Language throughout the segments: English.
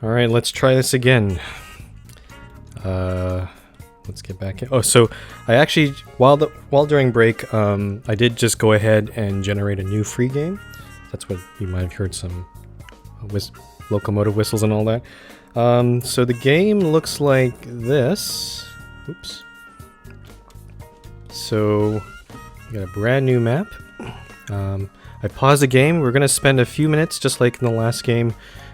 Alright, let's try this again. Let's get back in. Oh, so I actually, while during break, I did just go ahead and generate a new free game. That's what you might have heard, some locomotive whistles and all that. So the game looks like this. Oops. So, we got a brand new map. I paused the game. We're going to spend a few minutes, just like in the last game,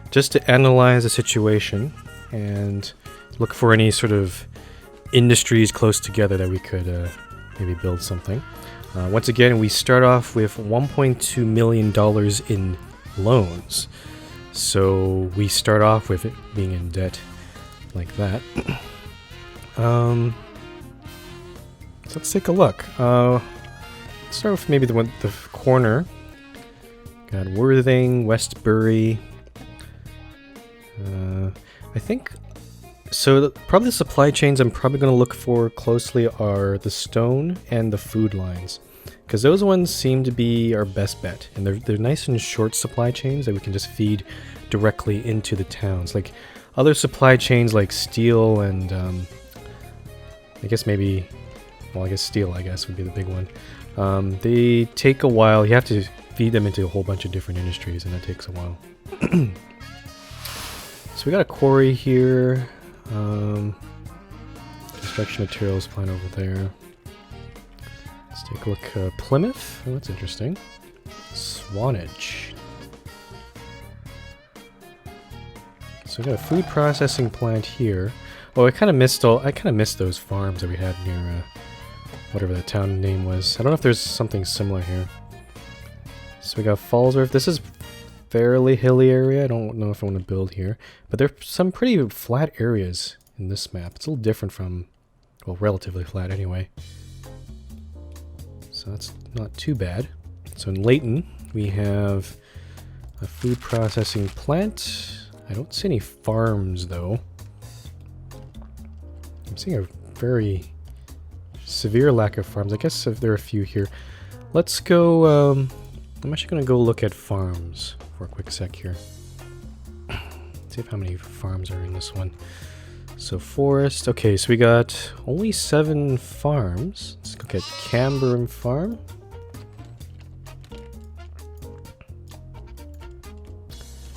just to analyze the situation and look for any sort of industries close together that we could maybe build something. Once again, we start off with $1.2 million in loans. So we start off with it being in debt like that. So let's take a look. Let's start with maybe the corner. Got Worthing, Westbury. I think so. Probably the supply chains I'm probably going to look for closely are the stone and the food lines, because those ones seem to be our best bet, and they're nice and short supply chains that we can just feed directly into the towns. Like other supply chains like steel and I guess maybe, well, I guess steel would be the big one. They take a while. You have to feed them into a whole bunch of different industries, and that takes a while. So we got a quarry here. Construction materials plant over there. Let's take a look. Plymouth. Oh, that's interesting. Swanage. So we got a food processing plant here. Oh, I kind of missed those farms that we had near whatever the town name was. I don't know if there's something similar here. So we got Fallsworth. This is fairly hilly area. I don't know if I want to build here, but there's some pretty flat areas in this map. It's a little different from, well, relatively flat anyway. So that's not too bad. So in Layton, we have a food processing plant. I don't see any farms though. I'm seeing a very severe lack of farms. I guess if there are a few here. Let's go, I'm actually going to go look at farms for a quick sec here. See how many farms are in this one. So forest. Okay, so we got only 7 farms. Let's look at Camburn Farm.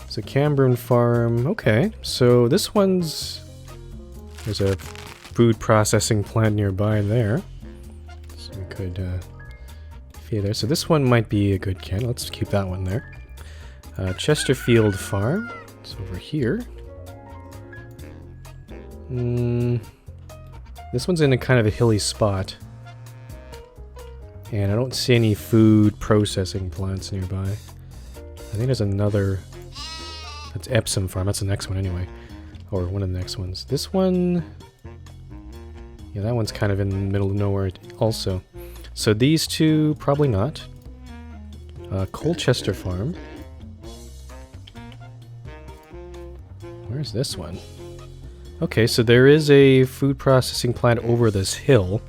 So Camburn Farm. Okay, so this one's... There's a food processing plant nearby there. So we could feed there. So this one might be a good can. Let's keep that one there. Chesterfield Farm. It's over here. This one's in a kind of a hilly spot. And I don't see any food processing plants nearby. I think there's another... That's Epsom Farm. That's the next one anyway. Or one of the next ones. This one... Yeah, that one's kind of in the middle of nowhere also. So these two, probably not. Colchester Farm. Where's this one? Okay, so there is a food processing plant over this hill.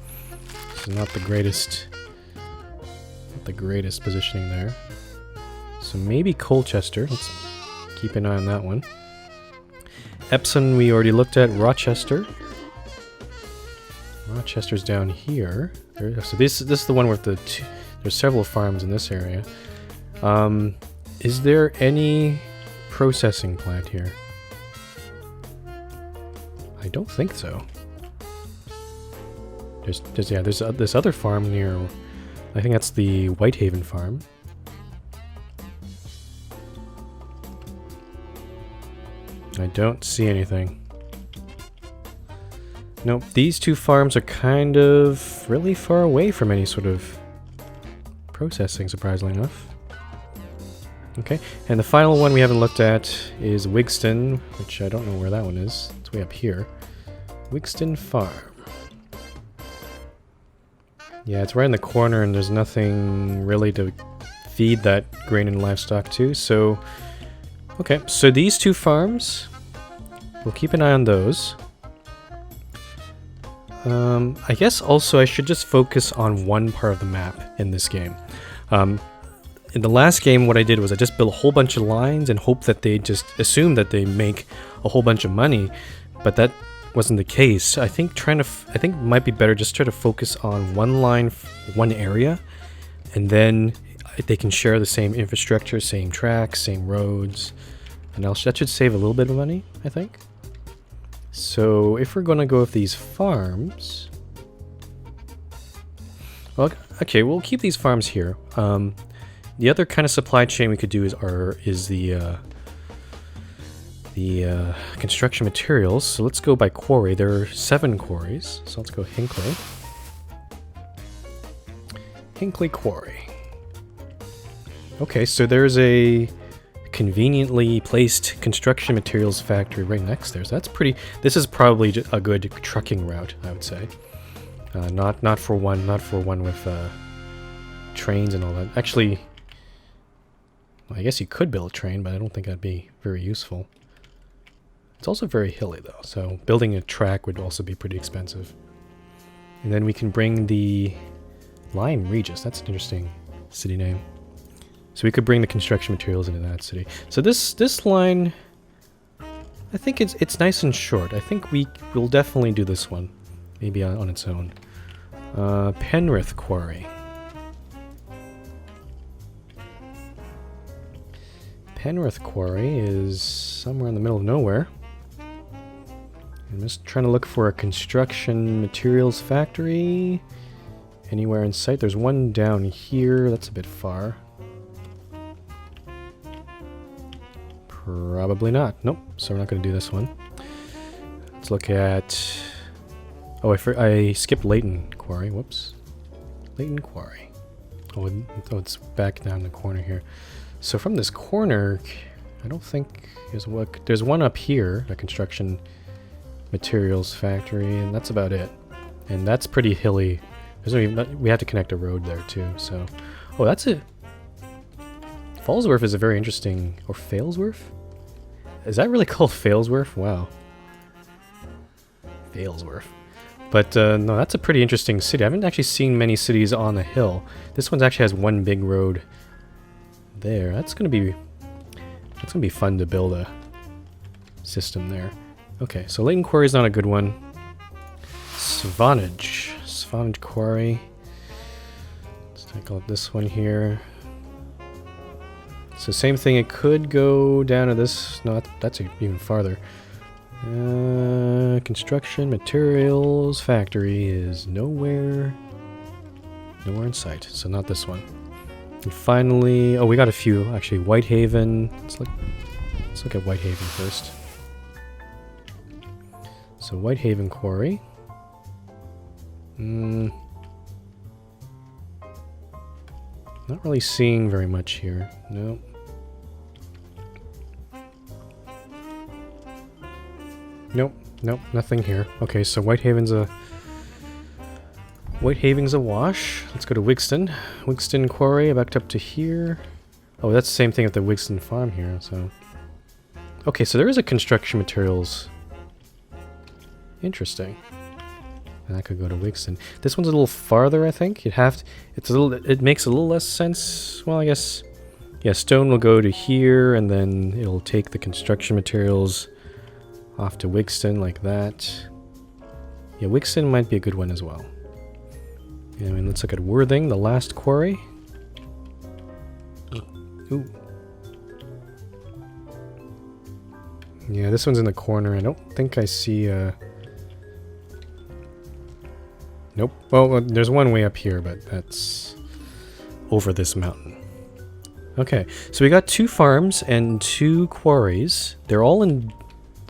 This is not the greatest positioning there. So maybe Colchester. Let's keep an eye on that one. Epsom we already looked at. Rochester. Rochester's down here. So this is the one with the there's several farms in this area. Is there any processing plant here? I don't think so. There's this other farm near. I think that's the Whitehaven Farm. I don't see anything. Nope, these two farms are kind of really far away from any sort of processing, surprisingly enough. Okay, and the final one we haven't looked at is Wigston, which I don't know where that one is. It's way up here. Wigston Farm. Yeah, it's right in the corner and there's nothing really to feed that grain and livestock to, so... Okay, so these two farms, we'll keep an eye on those. I guess also I should just focus on one part of the map in this game. in the last game, what I did was I just built a whole bunch of lines and hope that they just assume that they make a whole bunch of money, but that wasn't the case. I think I think it might be better just try to focus on one line, one area, and then they can share the same infrastructure, same tracks, same roads, and else that should save a little bit of money, I think. So if we're gonna go with these farms, well, okay, we'll keep these farms here. The other kind of supply chain we could do is the construction materials. So let's go by quarry. There are 7 quarries, so let's go Hinkley. Hinkley Quarry. Okay, so there's a conveniently placed construction materials factory right next there. So that's pretty. This is probably a good trucking route, I would say. Not for one with trains and all that. Actually, well, I guess you could build a train, but I don't think that'd be very useful. It's also very hilly though, so building a track would also be pretty expensive. And then we can bring the Lyme Regis. That's an interesting city name. So we could bring the construction materials into that city. So this line, I think it's nice and short. I think we'll definitely do this one, maybe on its own. Penrith Quarry. Penrith Quarry is somewhere in the middle of nowhere. I'm just trying to look for a construction materials factory anywhere in sight. There's one down here. That's a bit far. Probably not. Nope. So we're not going to do this one. Let's look at... Oh, I skipped Leighton Quarry. Whoops. Leighton Quarry. Oh, it's back down the corner here. So from this corner, I don't think there's one up here, a construction materials factory, and that's about it. And that's pretty hilly. We have to connect a road there too. So, oh, that's it. Fallsworth is a very interesting, or Failsworth? Is that really called Failsworth? Wow. Failsworth. But no, that's a pretty interesting city. I haven't actually seen many cities on the hill. This one actually has one big road there. That's gonna be fun to build a system there. Okay, so Leighton Quarry is not a good one. Swanage Quarry. Let's take a look at this one here. So same thing, it could go down to this. No, that's even farther. Construction materials factory is nowhere in sight. So not this one. And finally, oh, we got a few actually. Whitehaven. Let's look at Whitehaven first. So Whitehaven Quarry. Not really seeing very much here. No. Nope, nothing here. Okay, so Whitehaven's a wash. Let's go to Wigston. Wigston Quarry, backed up to here. Oh, that's the same thing at the Wigston Farm here, so... Okay, so there is a construction materials. Interesting. And I could go to Wigston. This one's a little farther, I think. It makes a little less sense. Well, I guess... Yeah, stone will go to here, and then it'll take the construction materials off to Wigston like that. Yeah, Wigston might be a good one as well. I mean, let's look at Worthing, the last quarry. Ooh. Yeah, this one's in the corner. I don't think I see... Nope. Well, there's one way up here, but that's over this mountain. Okay, so we got 2 farms and 2 quarries. They're all in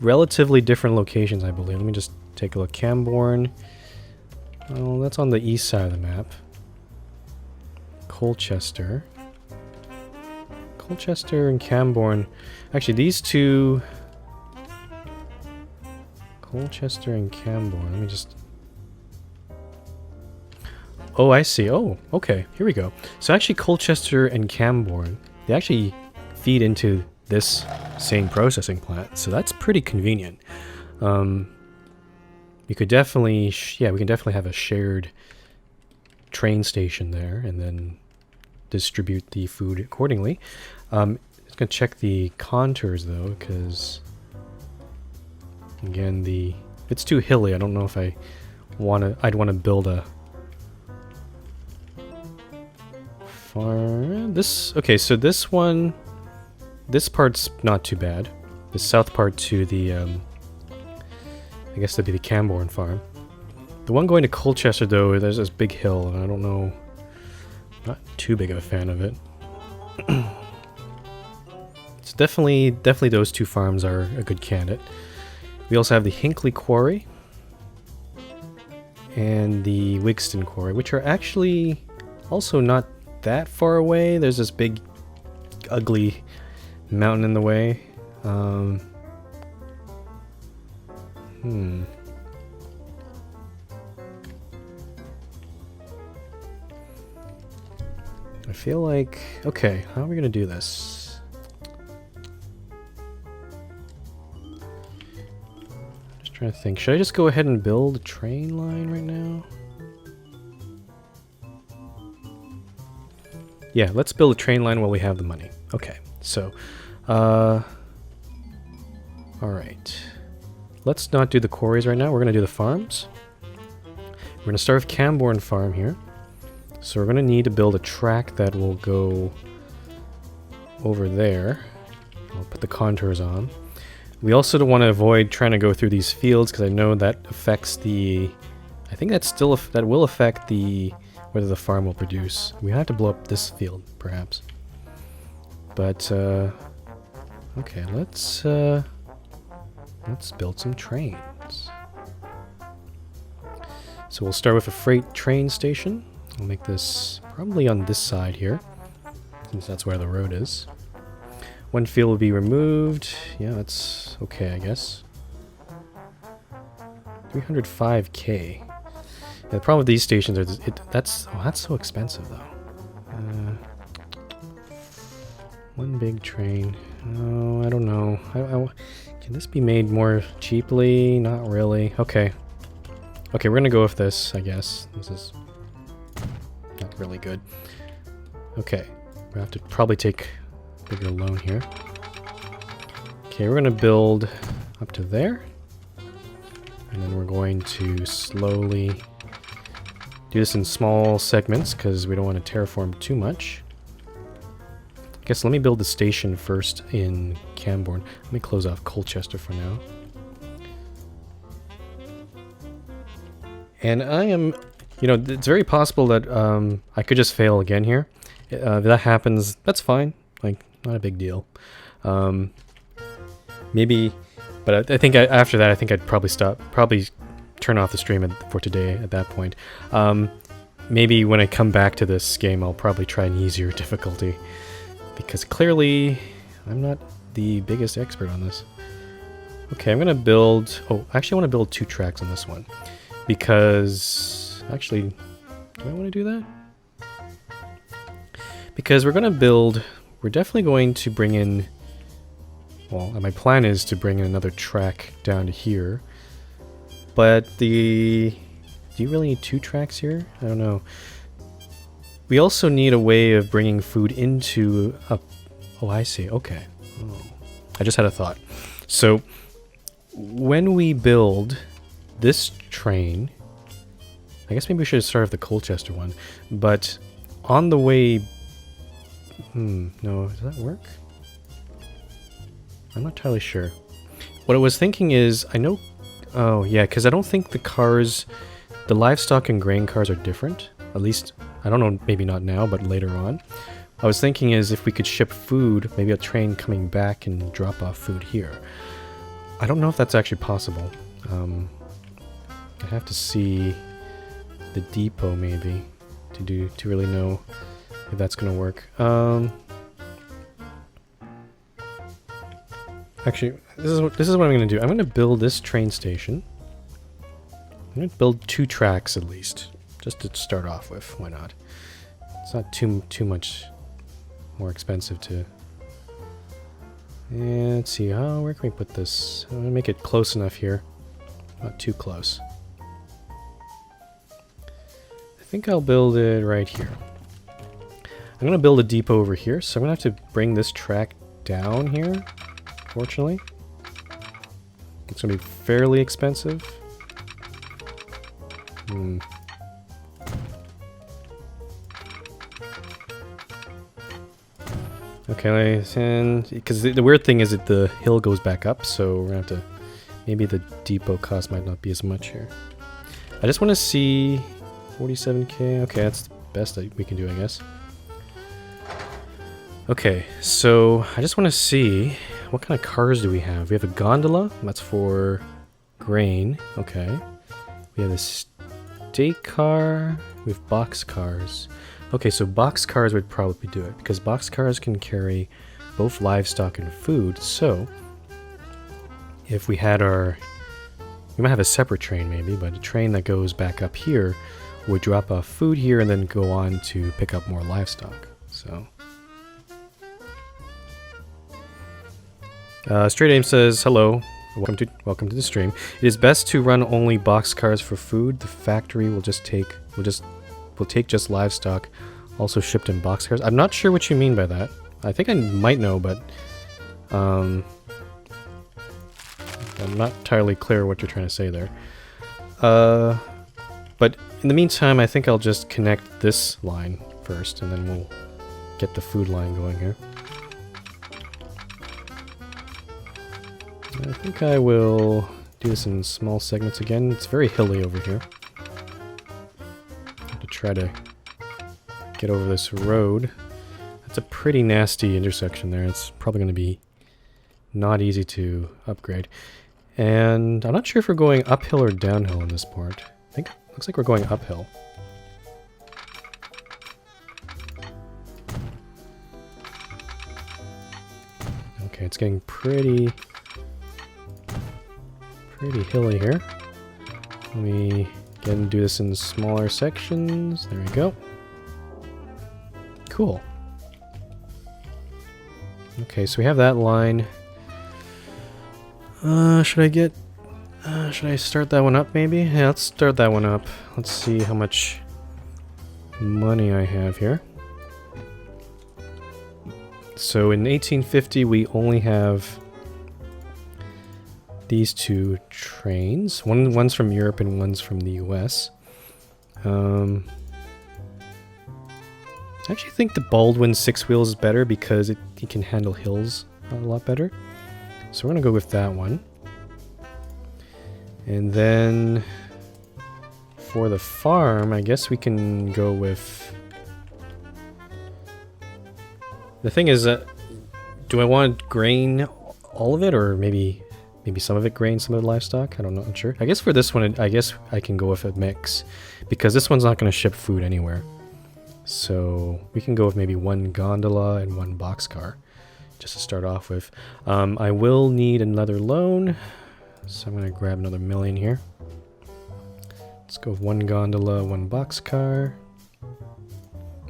relatively different locations, I believe. Let me just take a look. Camborne. Oh, that's on the east side of the map. Colchester. Colchester and Camborne. Actually, these two... Colchester and Camborne. Let me just... Oh, I see. Oh, okay. Here we go. So actually, Colchester and Camborne, they actually feed into this same processing plant. So that's pretty convenient. You could definitely... we can definitely have a shared train station there, and then distribute the food accordingly. Just gonna check the contours though, because again, it's too hilly. I don't know if I'd want to build a farm. Okay, so this part's not too bad. The south part to the I guess that'd be the Camborne farm. The one going to Colchester though, there's this big hill, and I don't know. Not too big of a fan of it. It's definitely those two farms are a good candidate. We also have the Hinkley Quarry and the Wigston Quarry, which are actually also not that far away. There's this big, ugly mountain in the way. I feel like... Okay, how are we gonna do this? Just trying to think. Should I just go ahead and build a train line right now? Yeah, let's build a train line while we have the money. Okay, so... Alright. Let's not do the quarries right now. We're gonna do the farms. We're gonna start with Camborne Farm here. So we're gonna need to build a track that will go over there. I'll put the contours on. We also don't want to avoid trying to go through these fields because I know that affects the... I think that will affect the whether the farm will produce. We have to blow up this field, perhaps. But okay, let's build some trains. So we'll start with a freight train station. I'll make this probably on this side here, since that's where the road is. One field will be removed. Yeah, that's okay, I guess. 305k. Yeah, the problem with these stations are that's so expensive though. One big train. Oh, I don't know. Can this be made more cheaply? Not really. Okay. Okay, we're gonna go with this, I guess. This is not really good. Okay, we have to probably take a bigger loan here. Okay, we're gonna build up to there. And then we're going to slowly do this in small segments because we don't want to terraform too much. I guess let me build the station first in Camborne. Let me close off Colchester for now. And I am... You know, it's very possible that I could just fail again here. If that happens, that's fine. Like, not a big deal. Maybe... But I think after that, I think I'd probably probably turn off the stream for today at that point. Maybe when I come back to this game, I'll probably try an easier difficulty. Because clearly, I'm not the biggest expert on this. Okay, I'm going to build... Oh, I actually want to build 2 tracks on this one. Because... Actually, do I want to do that? Because we're going to build... We're definitely going to bring in... Well, my plan is to bring in another track down to here. But the... Do you really need 2 tracks here? I don't know. We also need a way of bringing food into a... Oh, I see. Okay. Oh. I just had a thought. So, when we build this train... I guess maybe we should start with the Colchester one. But on the way... no, does that work? I'm not entirely sure. What I was thinking is, I know... Oh, yeah, because I don't think the cars... The livestock and grain cars are different. At least, I don't know, maybe not now, but later on. I was thinking is if we could ship food, maybe a train coming back and drop off food here. I don't know if that's actually possible. I have to see the depot maybe to really know if that's gonna work. Actually, this is what I'm gonna do. I'm gonna build this train station. I'm gonna build 2 tracks at least, just to start off with. Why not? It's not too much more expensive to. And let's see. Where can we put this? I'm gonna make it close enough here, not too close. I think I'll build it right here. I'm gonna build a depot over here, so I'm gonna have to bring this track down here, fortunately. It's gonna be fairly expensive. Okay, and because the weird thing is that the hill goes back up, so we're gonna have to, maybe the depot cost might not be as much here. I just want to see 47k. Okay, that's the best that we can do, I guess. Okay, so I just want to see what kind of cars do we have. We have a gondola, that's for grain. Okay, we have a state car. We have box cars. Okay, so box cars would probably do it, because box cars can carry both livestock and food, so if we had our... we might have a separate train maybe, but a train that goes back up here would drop off food here and then go on to pick up more livestock, so... Straight Aim says, hello, welcome to the stream. It is best to run only box cars for food. The factory will take just livestock, also shipped in boxcars. I'm not sure what you mean by that. I think I might know, but I'm not entirely clear what you're trying to say there. But in the meantime, I think I'll just connect this line first, and then we'll get the food line going here. I think I will do this in small segments again. It's very hilly over here. Try to get over this road. That's a pretty nasty intersection there. It's probably going to be not easy to upgrade. And I'm not sure if we're going uphill or downhill in this part. I think it looks like we're going uphill. Okay, it's getting pretty hilly here. Let me again, do this in smaller sections. There we go. Cool. Okay, so we have that line. Should I start that one up maybe? Yeah, let's start that one up. Let's see how much money I have here. So in 1850 we only have these two trains. One's from Europe and one's from the US. I actually think the Baldwin 6 wheels is better because it can handle hills a lot better. So we're gonna go with that one. And then for the farm, I guess we can go with... The thing is, do I want grain, all of it, or maybe some of it grain, some of it livestock? I don't know, I'm not sure. I guess for this one, I guess I can go with a mix, because this one's not going to ship food anywhere. So we can go with maybe one gondola and one boxcar, just to start off with. I will need another loan, so I'm going to grab another million here. Let's go with one gondola, one boxcar,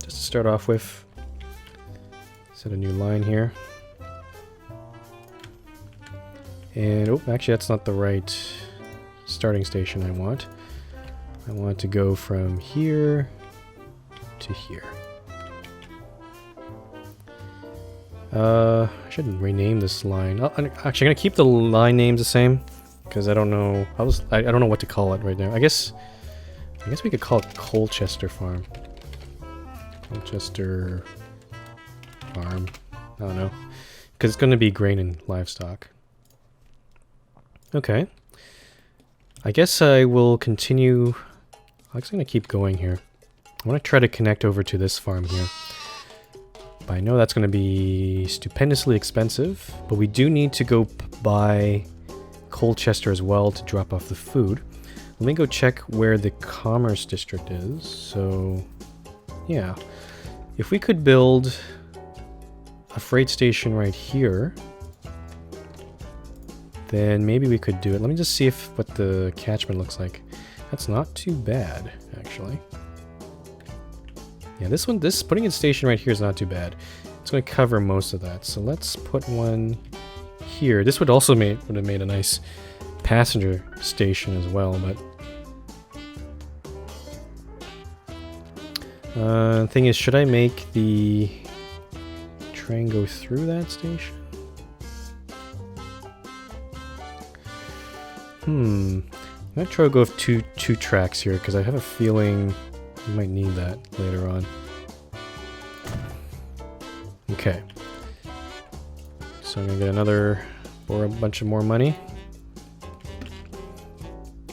just to start off with. Set a new line here. And, oh, actually that's not the right starting station I want. I want to go from here to here. I should rename this line. Oh, actually, I'm gonna keep the line names the same because I don't know. I don't know what to call it right now. I guess we could call it Colchester Farm. Colchester Farm. I don't know, because it's going to be grain and livestock. Okay. I guess I will continue. I'm just going to keep going here. I want to try to connect over to this farm here. But I know that's going to be stupendously expensive, but we do need to go buy Colchester as well to drop off the food. Let me go check where the commerce district is. So, yeah. If we could build a freight station right here, then maybe we could do it. Let me just see what the catchment looks like. That's not too bad, actually. Yeah, putting a station right here is not too bad. It's going to cover most of that. So let's put one here. This would have made a nice passenger station as well, but Thing is, should I make the train go through that station? I'm gonna try to go with two tracks here because I have a feeling we might need that later on. Okay. So I'm gonna get another or a bunch of more money.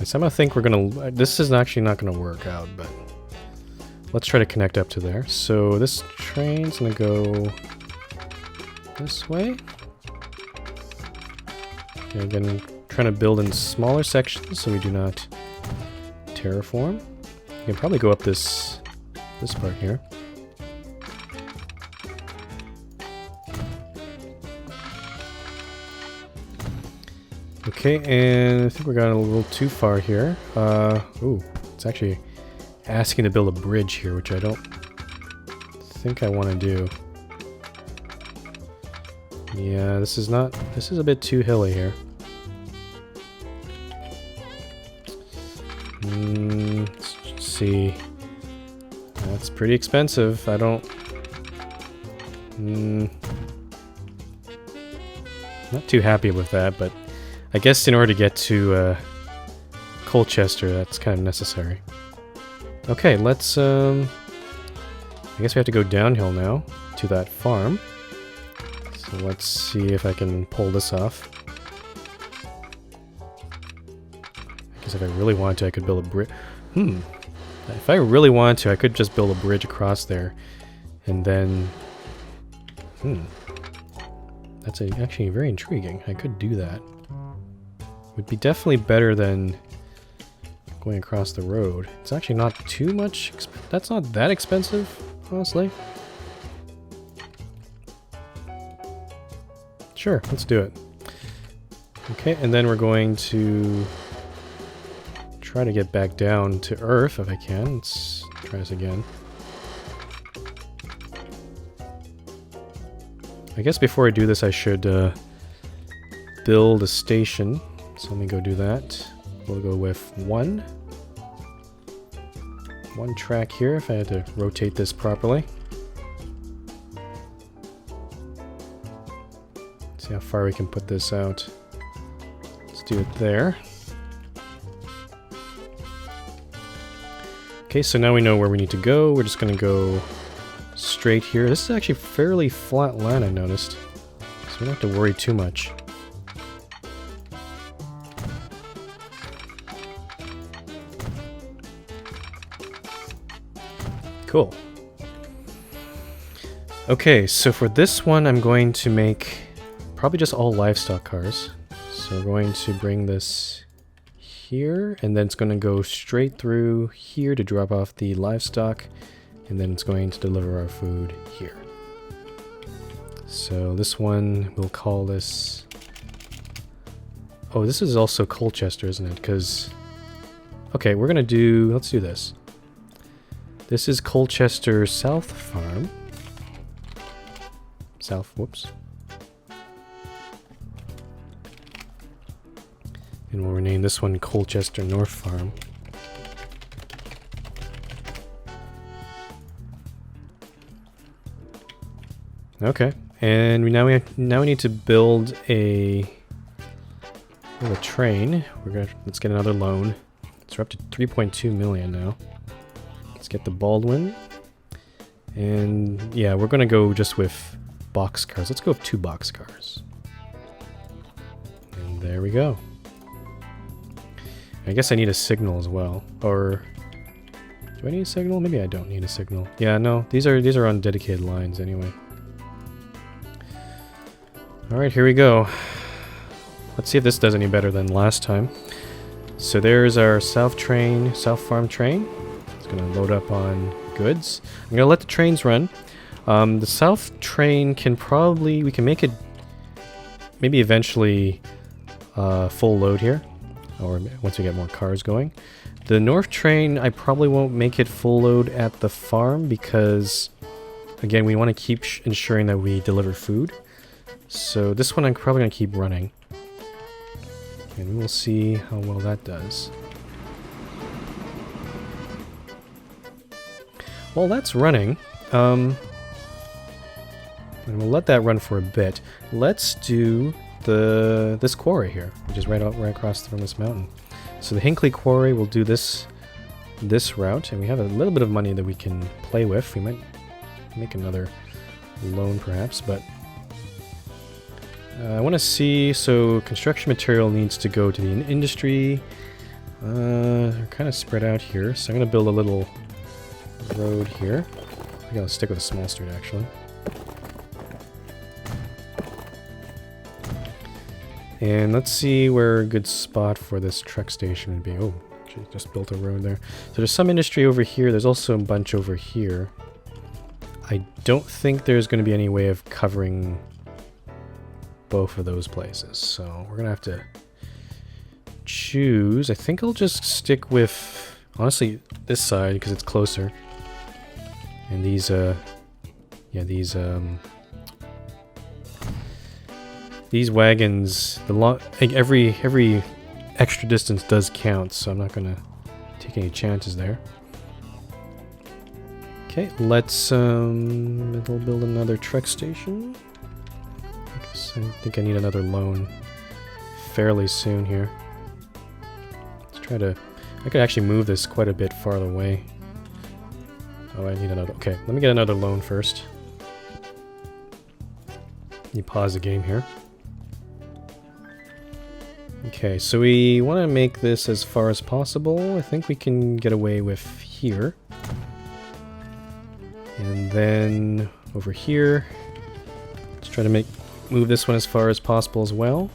I somehow think we're gonna. This is actually not gonna work out, but let's try to connect up to there. So this train's gonna go this way. Okay, again, trying to build in smaller sections so we do not terraform. You can probably go up this part here. Okay, and I think we're going a little too far here. Ooh, it's actually asking to build a bridge here, which I don't think I want to do. Yeah, this is a bit too hilly here. Let's see. That's pretty expensive. I don't... not too happy with that, but I guess in order to get to Colchester, that's kind of necessary. Okay, let's... I guess we have to go downhill now to that farm. So let's see if I can pull this off. I guess if I really wanted to, I could build a bridge. If I really wanted to, I could just build a bridge across there. And then... That's actually very intriguing. I could do that. Would be definitely better than going across the road. It's actually not too much. That's not that expensive, honestly. Sure, let's do it. Okay, and then we're going to try to get back down to Earth if I can. Let's try this again. I guess before I do this, I should build a station. So let me go do that. We'll go with one track here if I had to rotate this properly. See how far we can put this out. Let's do it there. Okay, so now we know where we need to go. We're just going to go straight here. This is actually fairly flat land, I noticed. So we don't have to worry too much. Cool. Okay, so for this one, I'm going to make probably just all livestock cars. So we're going to bring this here, and then it's going to go straight through here to drop off the livestock, and then it's going to deliver our food here. So this one, we'll call this... Oh, this is also Colchester, isn't it? Because... Okay, we're going to do... Let's do this. This is Colchester South Farm. Whoops. And we'll rename this one Colchester North Farm. Okay, and now we need to build a train. Let's get another loan. So we're up to 3.2 million now. Let's get the Baldwin. And yeah, we're gonna go just with boxcars. Let's go with 2 boxcars. And there we go. I guess I need a signal as well. Or do I need a signal? Maybe I don't need a signal. Yeah, no, these are on dedicated lines anyway. Alright, here we go. Let's see if this does any better than last time. So there's our South Farm train. It's gonna load up on goods. I'm gonna let the trains run. The South train we can make it maybe eventually full load here, or once we get more cars going. The North train, I probably won't make it full load at the farm because, again, we want to keep ensuring that we deliver food. So this one I'm probably going to keep running. And we'll see how well that does. while that's running, and we'll let that run for a bit. Let's do this quarry here, which is right across from this mountain. So the Hinkley Quarry will do this route, and we have a little bit of money that we can play with. We might make another loan perhaps, but I want to see, so construction material needs to go to the industry. They're kind of spread out here, so I'm going to build a little road here. I think I'll stick with a small street actually. And let's see where a good spot for this truck station would be. Oh, actually just built a road there. So there's some industry over here. There's also a bunch over here. I don't think there's going to be any way of covering both of those places. So we're going to have to choose. I think I'll just stick with, honestly, this side because it's closer. And these, these wagons, like every extra distance does count, so I'm not gonna take any chances there. Okay, let's we'll build another truck station. I think I need another loan fairly soon here. Let's try to. I could actually move this quite a bit farther away. Oh, I need another. Okay, let me get another loan first. You pause the game here. Okay, so we want to make this as far as possible. I think we can get away with here. And then over here, let's try to move this one as far as possible as well.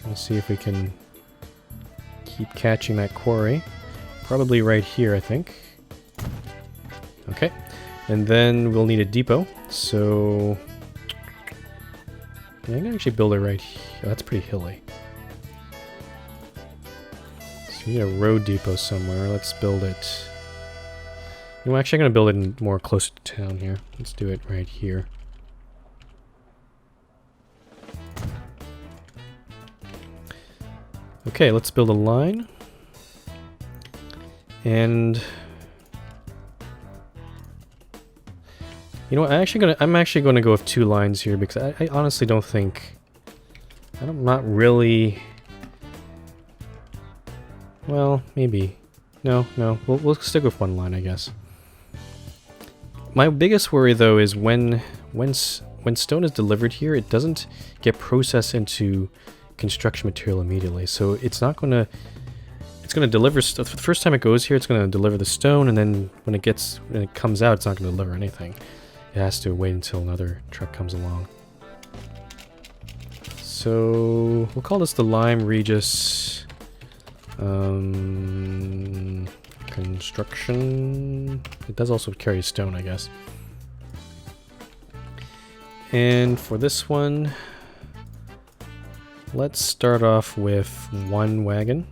Trying to see if we can keep catching that quarry. Probably right here, I think. Okay, and then we'll need a depot, so yeah, I can actually build it right here. Oh, that's pretty hilly. So we need a road depot somewhere. Let's build it. You know, actually, I'm going to build it more closer to town here. Let's do it right here. Okay, let's build a line. And you know what, I'm actually gonna go with 2 lines here because I honestly don't think I'm not really, well, maybe. No, we'll stick with 1 line, I guess. My biggest worry though is when stone is delivered here, it doesn't get processed into construction material immediately. So it's not gonna deliver the first time it goes here, it's gonna deliver the stone, and then when it comes out, it's not gonna deliver anything. It has to wait until another truck comes along. So we'll call this the Lyme Regis construction. It does also carry stone, I guess. And for this one, let's start off with 1 wagon.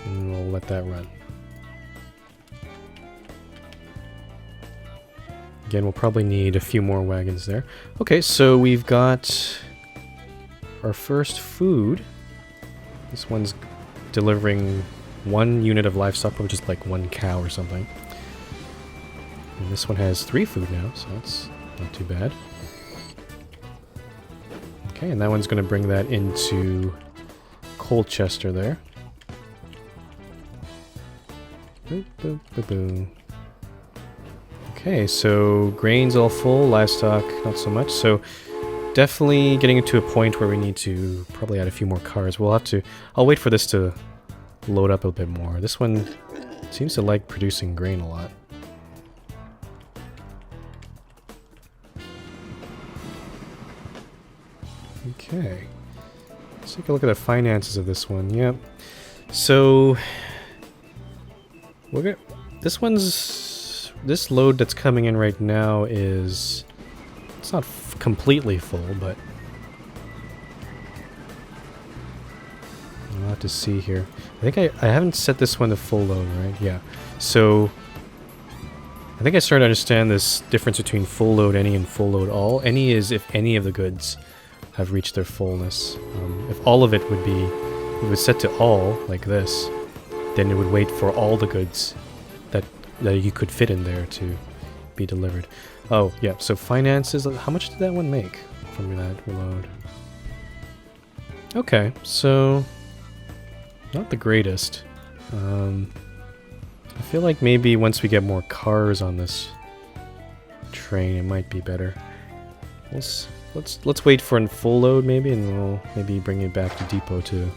And we'll let that run. Again, we'll probably need a few more wagons there. Okay, so we've got our first food. This one's delivering 1 unit of livestock, which is like 1 cow or something. And this one has 3 food now, so that's not too bad. Okay, and that one's going to bring that into Colchester there. Boop, boop, boop, boop. Okay, so grain's all full, livestock not so much. So definitely getting to a point where we need to probably add a few more cars. I'll wait for this to load up a bit more. This one seems to like producing grain a lot. Okay, let's take a look at the finances of this one. Yep. So this load that's coming in right now it's not completely full, but I'll have to see here. I think I haven't set this one to full load, right? Yeah. So I think I started to understand this difference between full load any and full load all. Any is if any of the goods have reached their fullness. If all of it would be if it was set to all, like this, then it would wait for all the goods that you could fit in there to be delivered. Oh, yeah, so finances, how much did that one make from that reload? Okay, so not the greatest. I feel like maybe once we get more cars on this train, it might be better. Let's wait for a full load maybe, and we'll maybe bring it back to depot to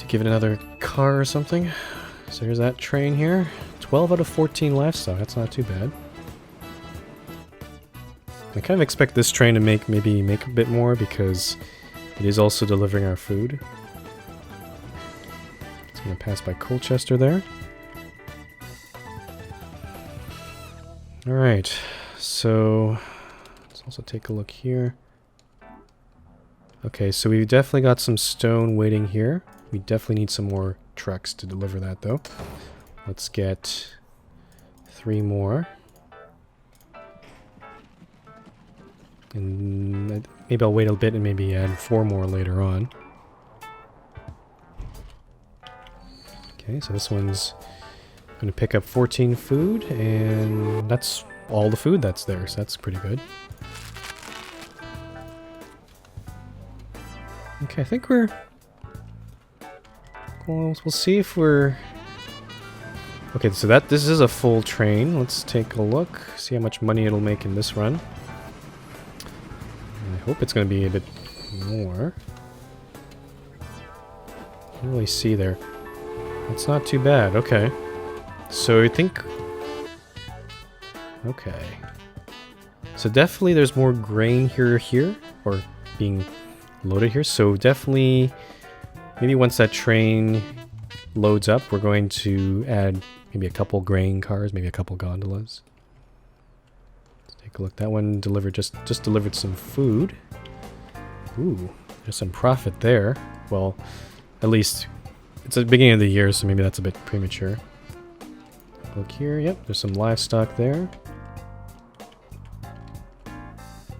give it another car or something. So here's that train here. 12 out of 14 livestock. That's not too bad. I kind of expect this train to maybe make a bit more because it is also delivering our food. It's going to pass by Colchester there. Alright, so let's also take a look here. Okay, so we've definitely got some stone waiting here. We definitely need some more trucks to deliver that though. Let's get 3 more. And maybe I'll wait a bit and maybe add 4 more later on. Okay, so this one's going to pick up 14 food, and that's all the food that's there, so that's pretty good. Okay, I think we're... Well, we'll see if we're... Okay, so this is a full train. Let's take a look, see how much money it'll make in this run. I hope it's going to be a bit more. Can't really see there. That's not too bad. Okay. So I think... Okay. So definitely there's more grain here, or being loaded here. So definitely, maybe once that train loads up, we're going to add maybe a couple grain cars, maybe a couple gondolas. Take a look. That one delivered just delivered some food. Ooh, there's some profit there. Well, at least it's the beginning of the year, so maybe that's a bit premature. Look here. Yep, there's some livestock there.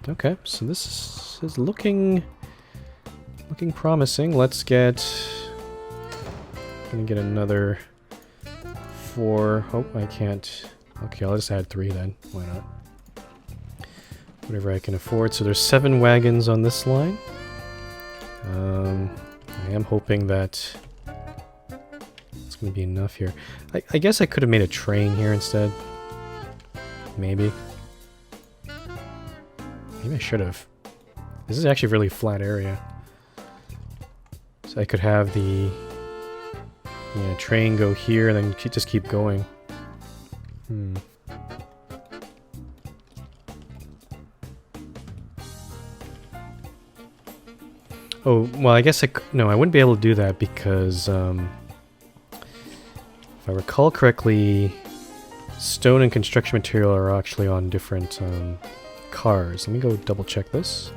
Okay, so this is looking promising. Let's get... Gonna get another 4. Oh, I can't. Okay, I'll just add 3 then. Why not? Whatever I can afford. So there's 7 wagons on this line. I am hoping that it's going to be enough here. I guess I could have made a train here instead. Maybe. Maybe I should have. This is actually a really flat area. So I could have the train go here and then just keep going. Oh, well, I guess no, I wouldn't be able to do that because, if I recall correctly, stone and construction material are actually on different cars. Let me go double check this.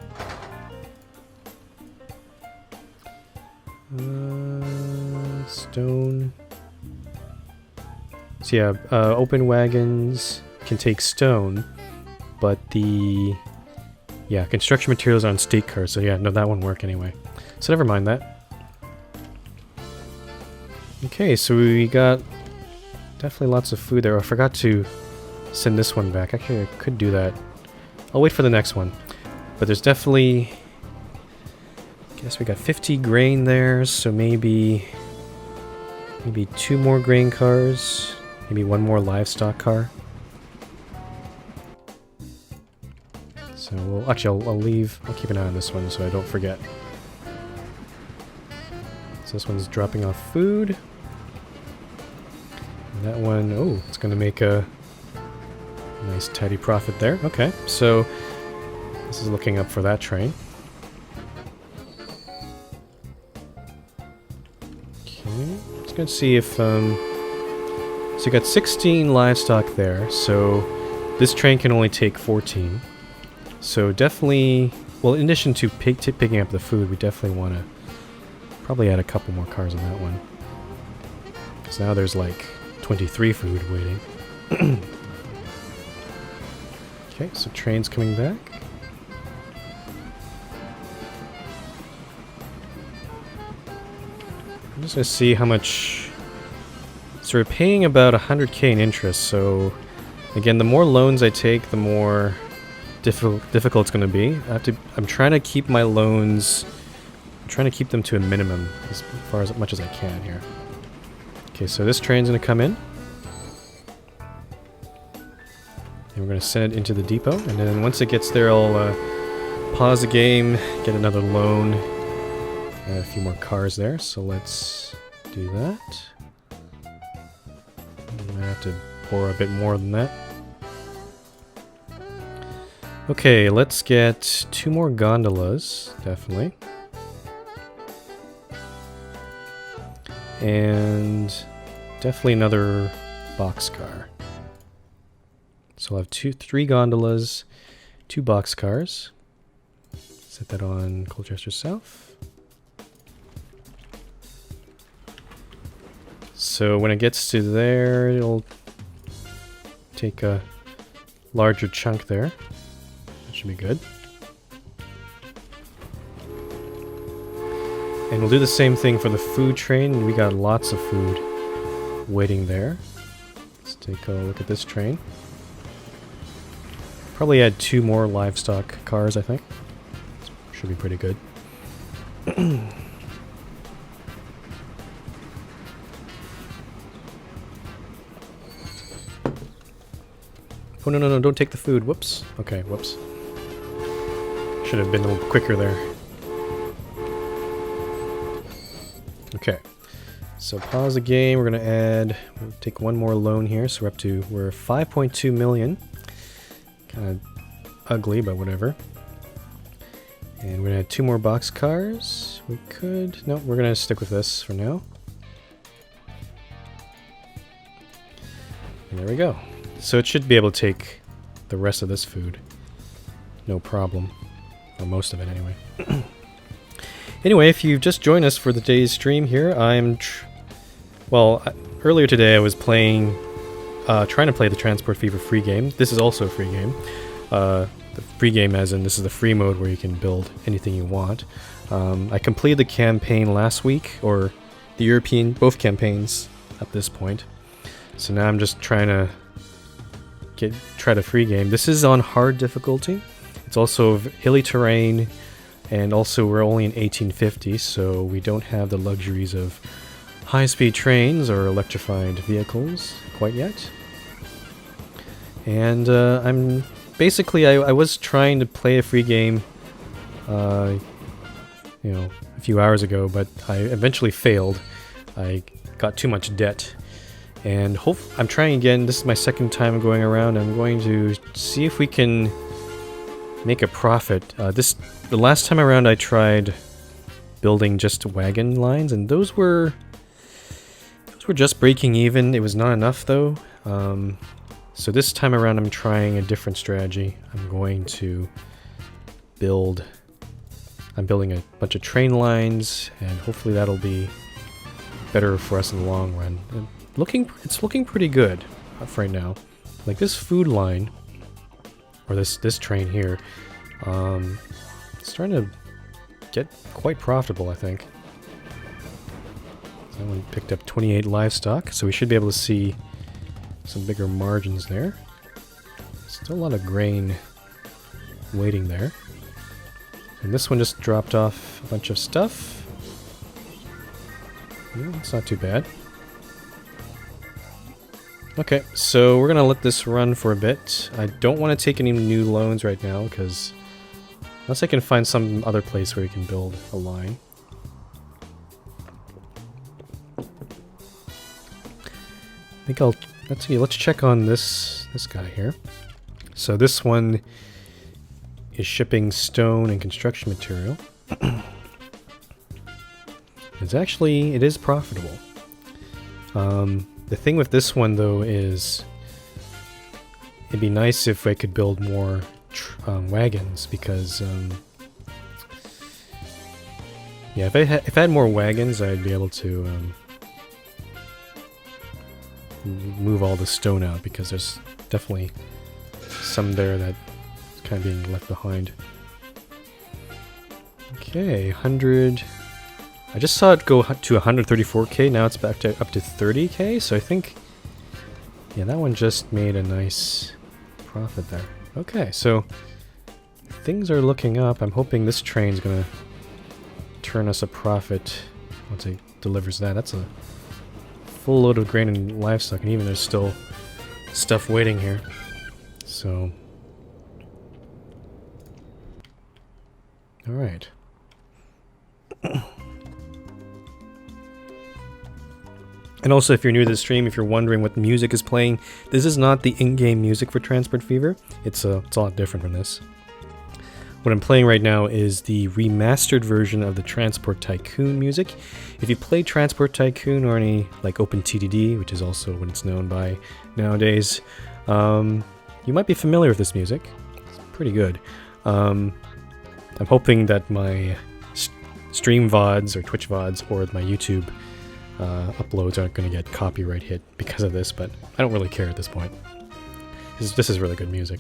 Stone. So yeah, open wagons can take stone, but the... Yeah, construction materials on state cars, so yeah, no, that won't work anyway. So never mind that. Okay, so we got definitely lots of food there. I forgot to send this one back. Actually, I could do that. I'll wait for the next one. But there's definitely... I guess we got 50 grain there, so maybe 2 more grain cars. Maybe 1 more livestock car. So we'll, actually, I'll keep an eye on this one so I don't forget. So this one's dropping off food. And that one, oh, it's going to make a nice tidy profit there. Okay, so this is looking up for that train. Okay, let's go see if, so you got 16 livestock there, so this train can only take 14. So definitely, well, in addition to picking up the food, we definitely want to probably add a couple more cars on that one. Because now there's like 23 food waiting. Okay, so train's coming back. just gonna see how much. So we're paying about 100k in interest. So again, the more loans I take, the more difficult it's gonna be. I'm trying to keep my loans. I'm trying to keep them to a minimum as far as much as I can here. Okay, so this train's gonna come in. And we're going to send it into the depot, and then once it gets there, I'll pause the game, get another loan, and a few more cars there, so let's do that. I might have to pour a bit more than that. Okay, let's get 2 more gondolas, definitely. And definitely another boxcar. So I'll have 3 gondolas, 2 boxcars. Set that on Colchester South. So when it gets to there, it'll take a larger chunk there. That should be good. And we'll do the same thing for the food train. We got lots of food waiting there. Let's take a look at this train. Probably add 2 more livestock cars, I think. Should be pretty good. Oh, no, don't take the food. Whoops. Okay, whoops. Should have been a little quicker there. Okay. So pause the game. We're going to we'll take 1 more loan here. So we're 5.2 million. Kind of ugly, but whatever. And we're gonna add 2 more box cars. We could... No, we're gonna stick with this for now. And there we go. So it should be able to take the rest of this food. No problem. Or most of it, anyway. Anyway, if you've just joined us for the day's stream here, earlier today I was trying to play the Transport Fever free game. This is also a free game. The free game as in this is the free mode where you can build anything you want. I completed the campaign last week, or the European, both campaigns at this point. So now I'm just trying to try the free game. This is on hard difficulty. It's also hilly terrain, and also we're only in 1850, so we don't have the luxuries of high-speed trains or electrified vehicles quite yet. And I was trying to play a free game, a few hours ago, but I eventually failed. I got too much debt, and I'm trying again. This is my second time going around. I'm going to see if we can make a profit. The last time around, I tried building just wagon lines, and those were just breaking even. It was not enough though. So this time around I'm trying a different strategy. I'm building a bunch of train lines, and hopefully that'll be better for us in the long run. It's looking pretty good for right now. Like this food line, or this train here, it's starting to get quite profitable, I think. That one picked up 28 livestock, so we should be able to see some bigger margins there. Still a lot of grain waiting there. And this one just dropped off a bunch of stuff. Yeah, it's not too bad. Okay, so we're gonna let this run for a bit. I don't want to take any new loans right now, because unless I can find some other place where we can build a line. I think let's check on this guy here. So this one is shipping stone and construction material. It is profitable. The thing with this one though is it'd be nice if I could build more wagons, because if I had more wagons, I'd be able to move all the stone out, because there's definitely some there that is kind of being left behind. Okay, 100 I just saw it go to 134k, now it's back to up to 30k, so I think, yeah, that one just made a nice profit there. Okay, so things are looking up. I'm hoping this train's gonna turn us a profit once it delivers that. That's a full load of grain and livestock, and even there's still stuff waiting here. So, alright. And also, if you're new to the stream, if you're wondering what music is playing, this is not the in-game music for Transport Fever. It's a lot different from this. What I'm playing right now is the remastered version of the Transport Tycoon music. If you play Transport Tycoon or any like OpenTTD, which is also what it's known by nowadays, you might be familiar with this music. It's pretty good. I'm hoping that my stream VODs or Twitch VODs or my YouTube uploads aren't going to get copyright hit because of this, but I don't really care at this point. This is really good music.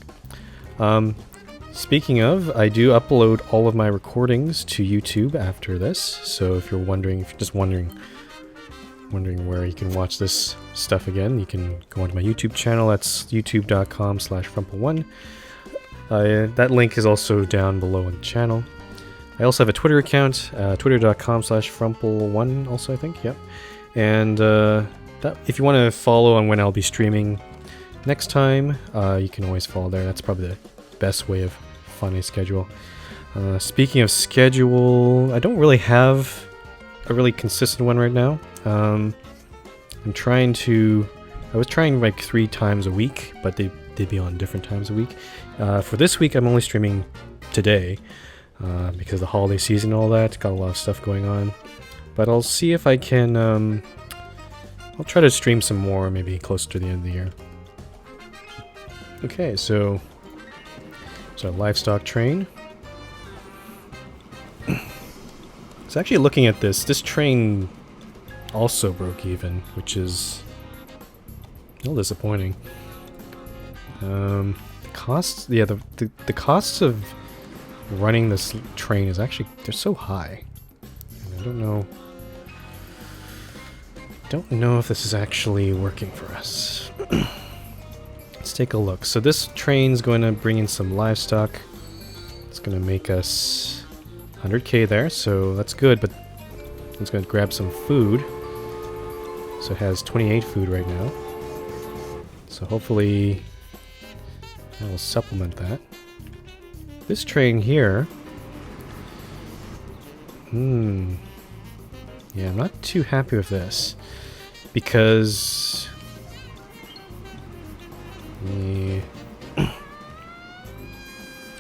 Speaking of, I do upload all of my recordings to YouTube after this, so if you're wondering, if you're just wondering where you can watch this stuff again, you can go onto my YouTube channel. That's youtube.com/Frumple1. That link is also down below in the channel. I also have a Twitter account, twitter.com/Frumple1 also, I think, yep. And that, if you want to follow on when I'll be streaming next time, you can always follow there. That's probably the best way of finding a schedule. Speaking of schedule, I don't really have a really consistent one right now. I was trying like 3 times a week, but they'd be on different times a week. For this week, I'm only streaming today, because of the holiday season and all that. Got a lot of stuff going on. But I'll see if I can, I'll try to stream some more, maybe closer to the end of the year. Okay, so our livestock train. So actually looking at this train also broke even, which is a little disappointing. The costs, yeah, the costs of running this train is actually, they're so high. And I don't know if this is actually working for us. Let's take a look. So this train's going to bring in some livestock. It's going to make us 100k there, so that's good, but it's going to grab some food. So it has 28 food right now. So hopefully that will supplement that. This train here... yeah, I'm not too happy with this. Because... I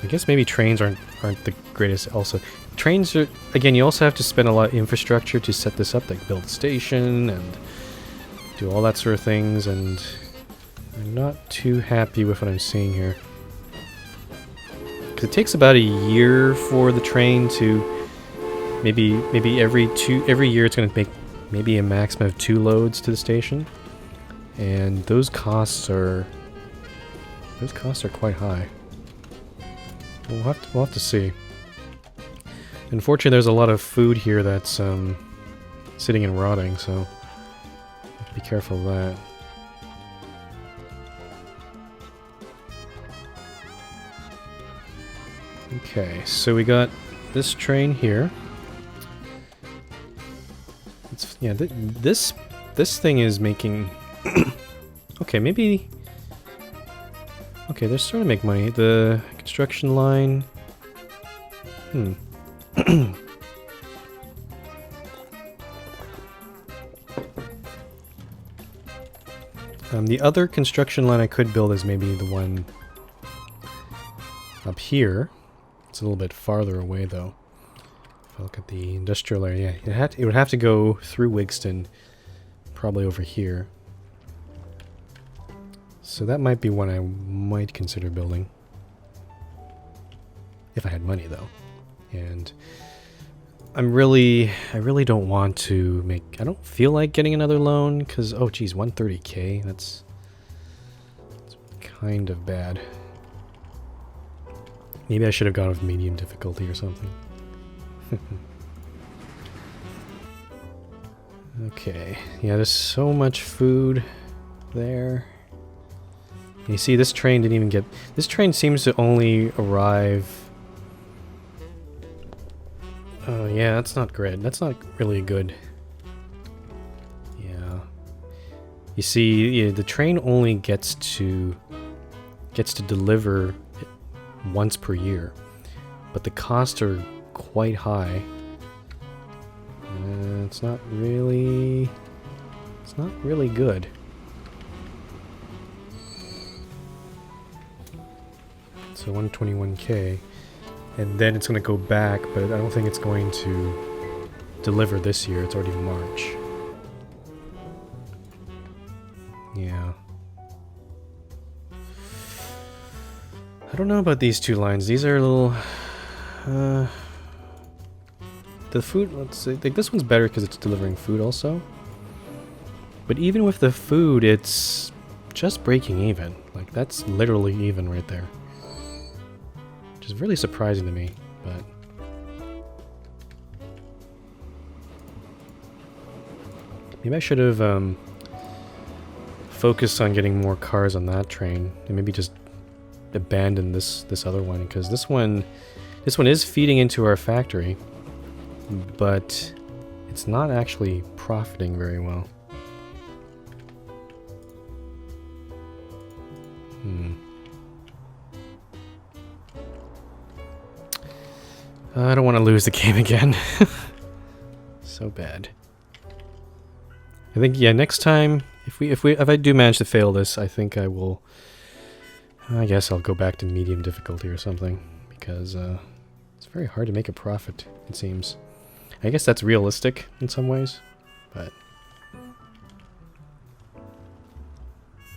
guess maybe trains aren't the greatest also. Trains are, again, you also have to spend a lot of infrastructure to set this up, like build a station and do all that sort of things, and I'm not too happy with what I'm seeing here. Because it takes about a year for the train to maybe every year it's going to make maybe a maximum of 2 loads to the station, and those costs are quite high. We'll have to see. Unfortunately, there's a lot of food here that's sitting and rotting, so have to be careful of that. Okay, so we got this train here. It's, yeah, this thing is making. Okay, maybe. Okay, they're starting to make money. The construction line. The other construction line I could build is maybe the one up here. It's a little bit farther away, though. If I look at the industrial area, yeah, it would have to go through Wigston, probably over here. So that might be one I might consider building. If I had money, though. And I really don't want to make... I don't feel like getting another loan, because... Oh, geez, 130k? That's kind of bad. Maybe I should have gone with medium difficulty or something. Okay, yeah, there's so much food there. You see, this train didn't even get... This train seems to only arrive... Oh, yeah, that's not great. That's not really good. Yeah. You see, yeah, the train only gets to deliver once per year. But the costs are quite high. It's not really good. So 121k, and then it's going to go back, but I don't think it's going to deliver this year. It's already March. Yeah. I don't know about these two lines. These are a little... the food, let's say, like this one's better because it's delivering food also. But even with the food, it's just breaking even. Like, that's literally even right there. Which is really surprising to me, but... Maybe I should have focused on getting more cars on that train, and maybe just abandon this other one, because this one is feeding into our factory, but it's not actually profiting very well. I don't want to lose the game again. So bad. I think, yeah, next time, if I do manage to fail this, I think I will... I guess I'll go back to medium difficulty or something, because it's very hard to make a profit, it seems. I guess that's realistic in some ways, but...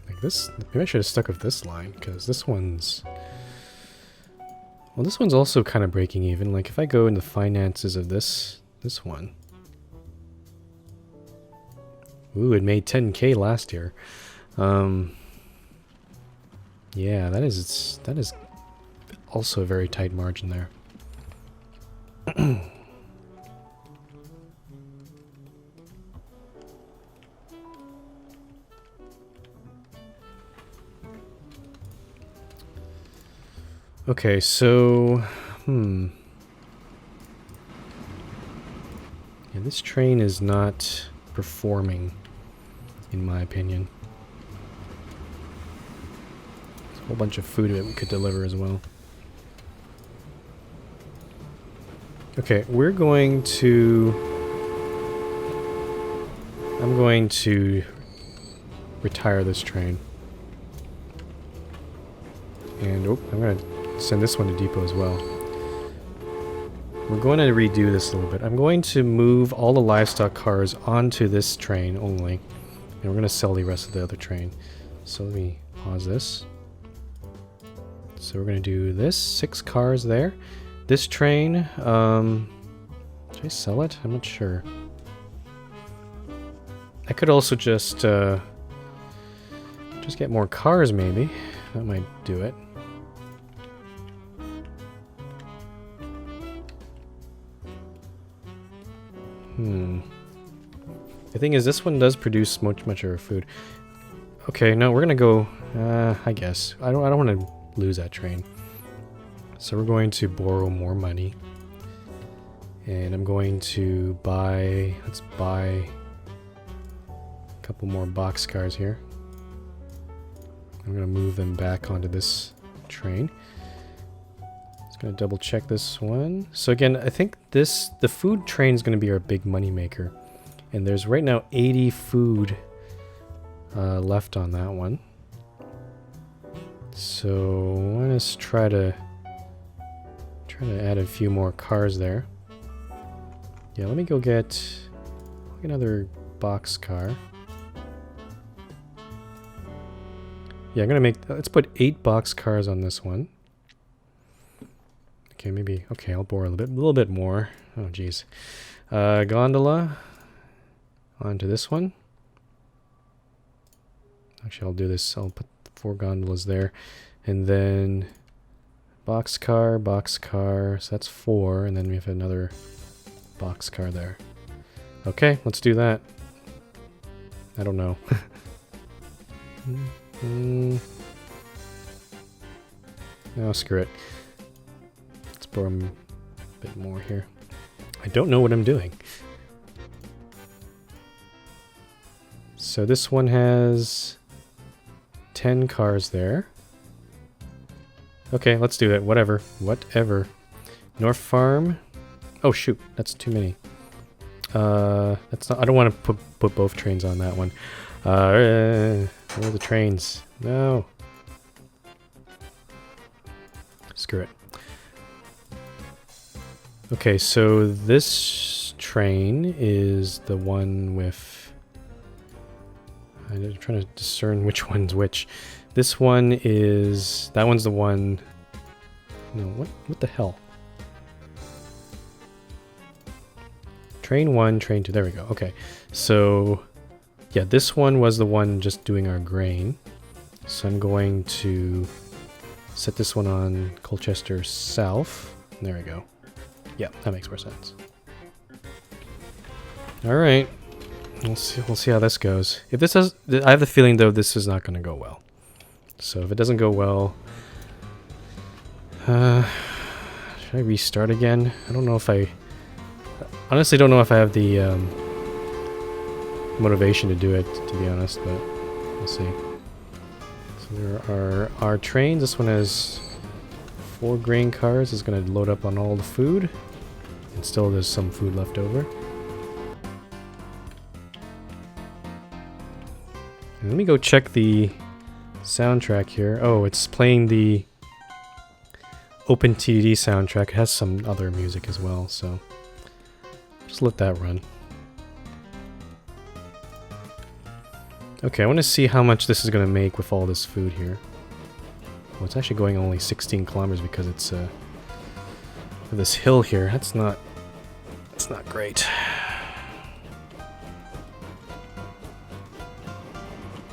Like this, maybe I should have stuck with this line, because this one's... Well, this one's also kind of breaking even. Like, if I go in the finances of this one... Ooh, it made 10k last year. Yeah, that is also a very tight margin there. Okay, so yeah, this train is not performing, in my opinion. There's a whole bunch of food that we could deliver as well. Okay, I'm going to retire this train. And oh, I'm going to send this one to depot as well. We're going to redo this a little bit. I'm going to move all the livestock cars onto this train only. And we're going to sell the rest of the other train. So let me pause this. So we're going to do this. 6 cars there. This train, should I sell it? I'm not sure. I could also just get more cars maybe. That might do it. The thing is, this one does produce much of our food. Okay, no, we're gonna go. I guess I don't want to lose that train. So we're going to borrow more money, and I'm going to buy. Let's buy a couple more boxcars here. I'm gonna move them back onto this train. Just gonna double check this one. So again, I think the food train is gonna be our big money maker. And there's right now 80 food left on that one. So let's try to add a few more cars there. Yeah, let me go get another box car. Yeah, I'm gonna let's put 8 box cars on this one. Okay, maybe, okay, I'll borrow a little bit more. Oh, geez. Gondola onto this one. Actually, I'll do this. I'll put 4 gondolas there. And then boxcar, so that's 4. And then we have another boxcar there. Okay, let's do that. I don't know. No, screw it. Let's borrow a bit more here. I don't know what I'm doing. So this one has 10 cars there. Okay, let's do that. Whatever. Whatever. North Farm. Oh shoot, that's too many. That's not. I don't want to put both trains on that one. Where are the trains? No. Screw it. Okay, so this train is the one with... I'm trying to discern which one's which. This one is... That one's the one... No, what the hell? Train 1, train 2. There we go. Okay, so... Yeah, this one was the one just doing our grain. So I'm going to set this one on Colchester South. There we go. Yeah, that makes more sense. Alright. We'll see how this goes. If this does... I have the feeling, though, this is not going to go well. So if it doesn't go well... should I restart again? I don't know if I... Honestly, don't know if I have the motivation to do it, to be honest, but we'll see. So there are our trains. This one has 4 grain cars. It's going to load up on all the food. And still there's some food left over. And let me go check the soundtrack here. Oh, it's playing the OpenTD soundtrack. It has some other music as well, so just let that run. Okay, I want to see how much this is going to make with all this food here. Well, it's actually going only 16 kilometers because it's this hill here. That's not great.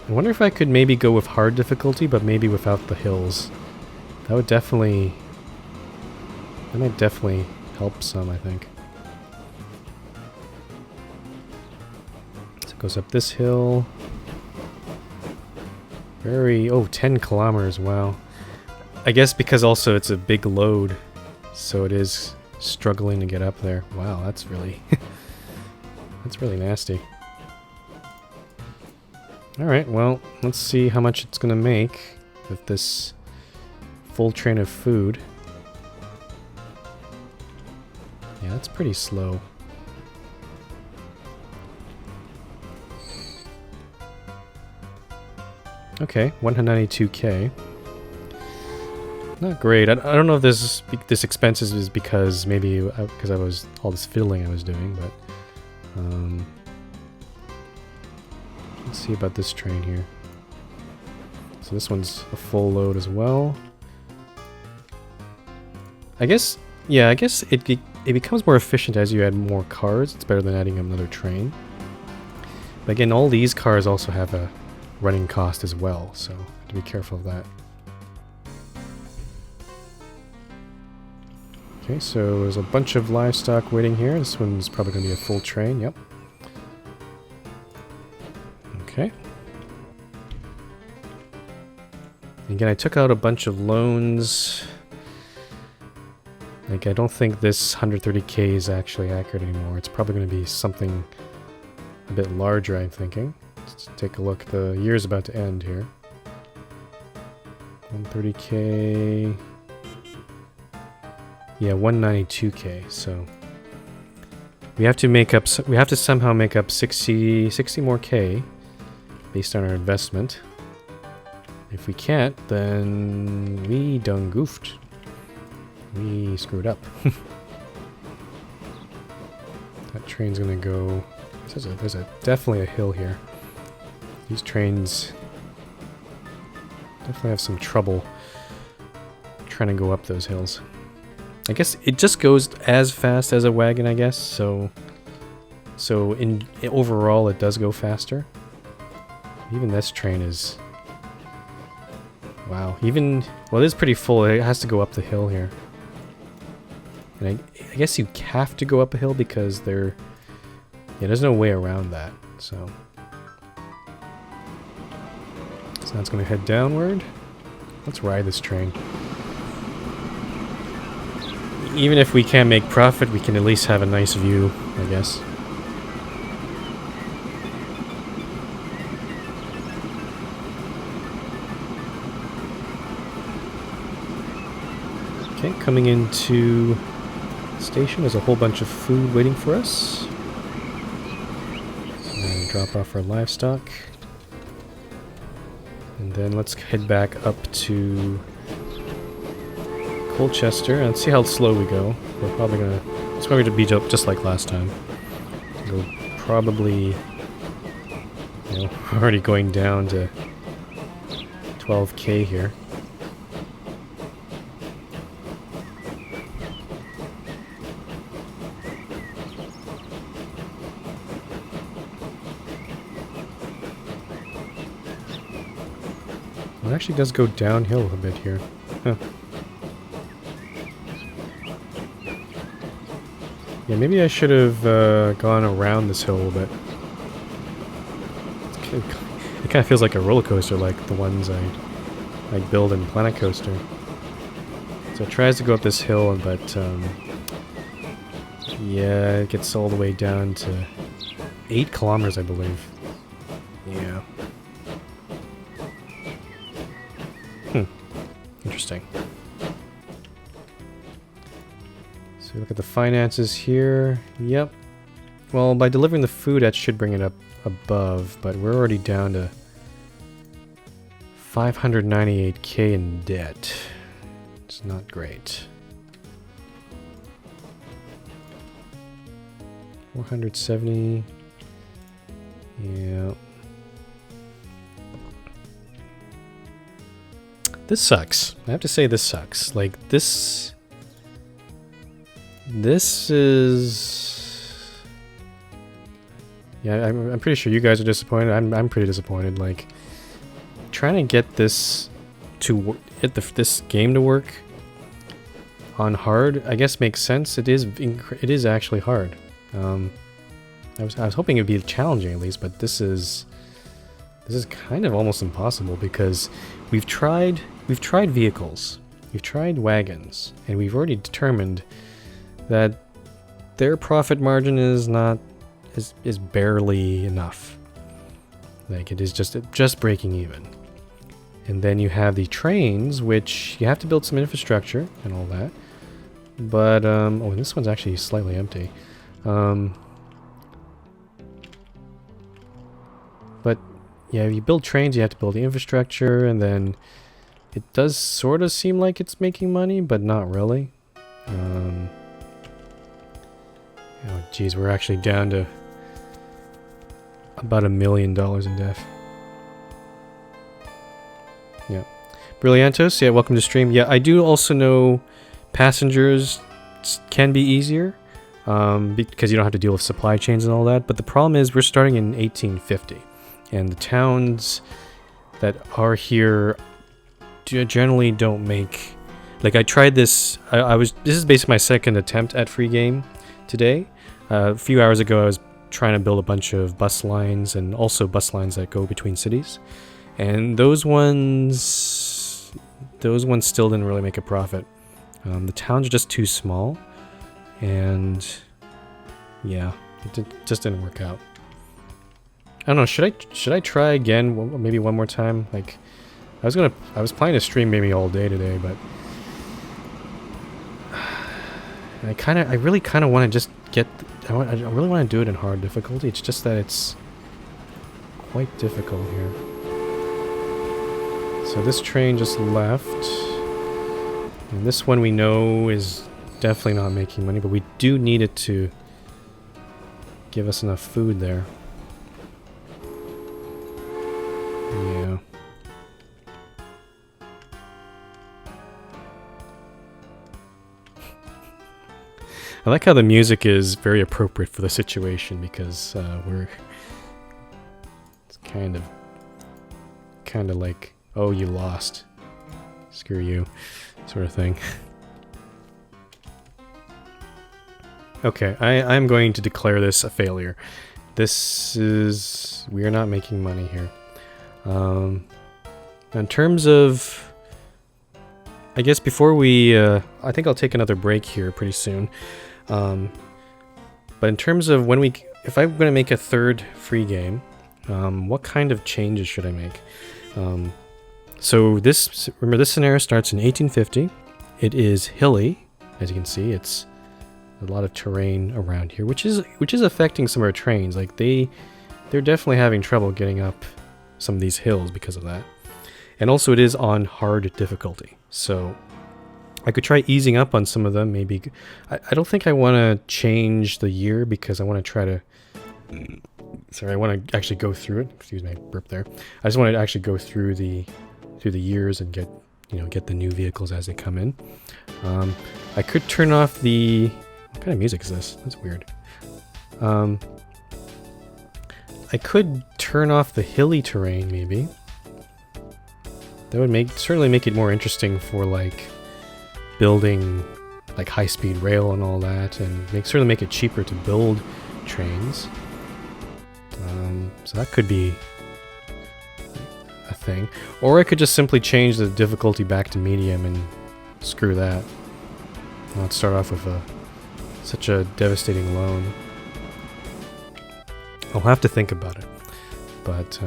I wonder if I could maybe go with hard difficulty, but maybe without the hills. That would definitely... That might definitely help some, I think. So it goes up this hill. Very... Oh, 10 kilometers, wow. I guess because also it's a big load, so it is struggling to get up there. Wow, that's really... that's really nasty. Alright, well, let's see how much it's gonna make with this full train of food. Yeah, that's pretty slow. Okay, 192k. Not great. I don't know if this expenses is because maybe because I was all this fiddling I was doing, but let's see about this train here. So this one's a full load as well. I guess, yeah, I guess it becomes more efficient as you add more cars. It's better than adding another train. But again, all these cars also have a running cost as well, so have to be careful of that. Okay, so there's a bunch of livestock waiting here. This one's probably going to be a full train, yep. Okay. Again, I took out a bunch of loans. Like, I don't think this 130k is actually accurate anymore. It's probably going to be something a bit larger, I'm thinking. Let's take a look. The year's about to end here. 130k... Yeah, 192k, so... We have to make up... We have to somehow make up 60 more k based on our investment. If we can't, then we done goofed. We screwed up. That train's gonna go... There's definitely a hill here. These trains definitely have some trouble trying to go up those hills. I guess it just goes as fast as a wagon, I guess, so in overall it does go faster. Even this train is... Wow, even... Well, it is pretty full. It has to go up the hill here. And I guess you have to go up a hill because yeah, there's no way around that, so... So that's going to head downward. Let's ride this train. Even if we can't make profit, we can at least have a nice view, I guess. Okay, coming into the station, there's a whole bunch of food waiting for us. And drop off our livestock. And then let's head back up to Colchester and see how slow we go. We're probably gonna... It's going to be just like last time. We'll probably... You know, already going down to 12k here. It actually does go downhill a bit here. Huh. Yeah, maybe I should have gone around this hill a bit. It kind of feels like a roller coaster, like the ones I build in Planet Coaster. So it tries to go up this hill, but yeah, it gets all the way down to 8 kilometers, I believe. Yeah. Interesting. So look at the finances here. Yep. Well, by delivering the food, that should bring it up above, but we're already down to 598k in debt. It's not great. 470. Yeah. This sucks. I have to say this sucks. Like, this is... Yeah, I'm pretty sure you guys are disappointed. I'm pretty disappointed. Like, trying to get this to this game to work on hard, I guess makes sense. It is actually hard. I was hoping it'd be challenging at least, but this is kind of almost impossible because we've tried vehicles, we've tried wagons, and we've already determined that their profit margin is barely enough. Like, it is just breaking even. And then you have the trains, which you have to build some infrastructure and all that. But oh, and this one's actually slightly empty. But yeah, you build trains, you have to build the infrastructure, and then it does sort of seem like it's making money, but not really. Oh geez, we're actually down to about $1 million in debt. Yeah. Brilliantos, yeah, welcome to stream. Yeah, I do also know passengers can be easier, because you don't have to deal with supply chains and all that, but the problem is we're starting in 1850. And the towns that are here generally don't make... Like, I tried this... This is basically my second attempt at free game today. A few hours ago, I was trying to build a bunch of bus lines and also bus lines that go between cities. And those ones still didn't really make a profit. The towns are just too small. And yeah, it just didn't work out. I don't know, should I try again, maybe one more time? Like, I was planning to stream maybe all day today, but I really kind of want to just get, I really want to do it in hard difficulty. It's just that it's quite difficult here. So this train just left, and this one we know is definitely not making money, but we do need it to give us enough food there. Yeah. I like how the music is very appropriate for the situation because it's kind of like, oh, you lost, screw you, sort of thing. Okay, I'm going to declare this a failure. We are not making money here. In terms of, I guess before we, I think I'll take another break here pretty soon. But in terms of if I'm going to make a third free game, what kind of changes should I make? So remember this scenario starts in 1850. It is hilly, as you can see. It's a lot of terrain around here, which is affecting some of our trains. Like they're definitely having trouble getting up some of these hills because of that. And also it is on hard difficulty. So I could try easing up on some of them, maybe. I don't think I want to change the year because I want to try to... Sorry, I want to actually go through it. Excuse me, burp there. I just want to actually go through the years and get the new vehicles as they come in. I could turn off the... What kind of music is this? That's weird. I could turn off the hilly terrain, maybe. That would certainly make it more interesting for like building like high-speed rail and all that, and certainly make it cheaper to build trains. So that could be a thing. Or I could just simply change the difficulty back to medium and screw that. Not start off with such a devastating loan. I'll have to think about it. But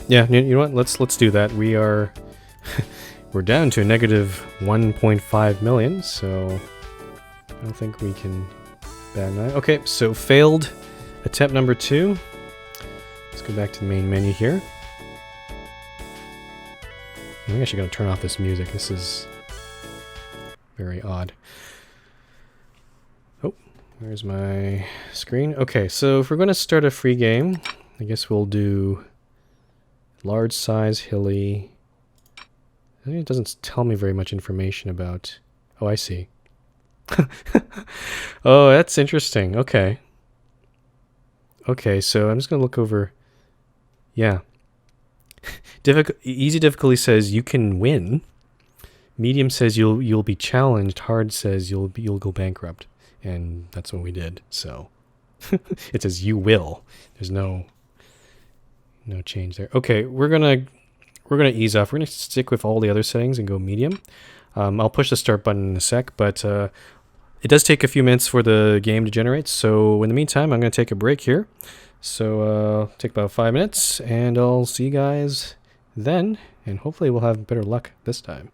yeah, you know what? Let's do that. We're down to a negative 1.5 million, so I don't think we can bad that. Okay, so failed attempt number 2. Let's go back to the main menu here. I'm actually going to turn off this music. This is very odd. Oh, where's my screen? Okay, so if we're going to start a free game, I guess we'll do large size, hilly. I think it doesn't tell me very much information about... Oh, I see. Oh, that's interesting. Okay. Okay, so I'm just going to look over... Yeah. Easy difficulty says you can win. Medium says you'll be challenged. Hard says you'll go bankrupt. And that's what we did. So it says you will. There's no change there. Okay, we're gonna ease off. We're gonna stick with all the other settings and go medium. I'll push the start button in a sec, but it does take a few minutes for the game to generate. So in the meantime, I'm gonna take a break here. So take about 5 minutes, and I'll see you guys then, and hopefully we'll have better luck this time.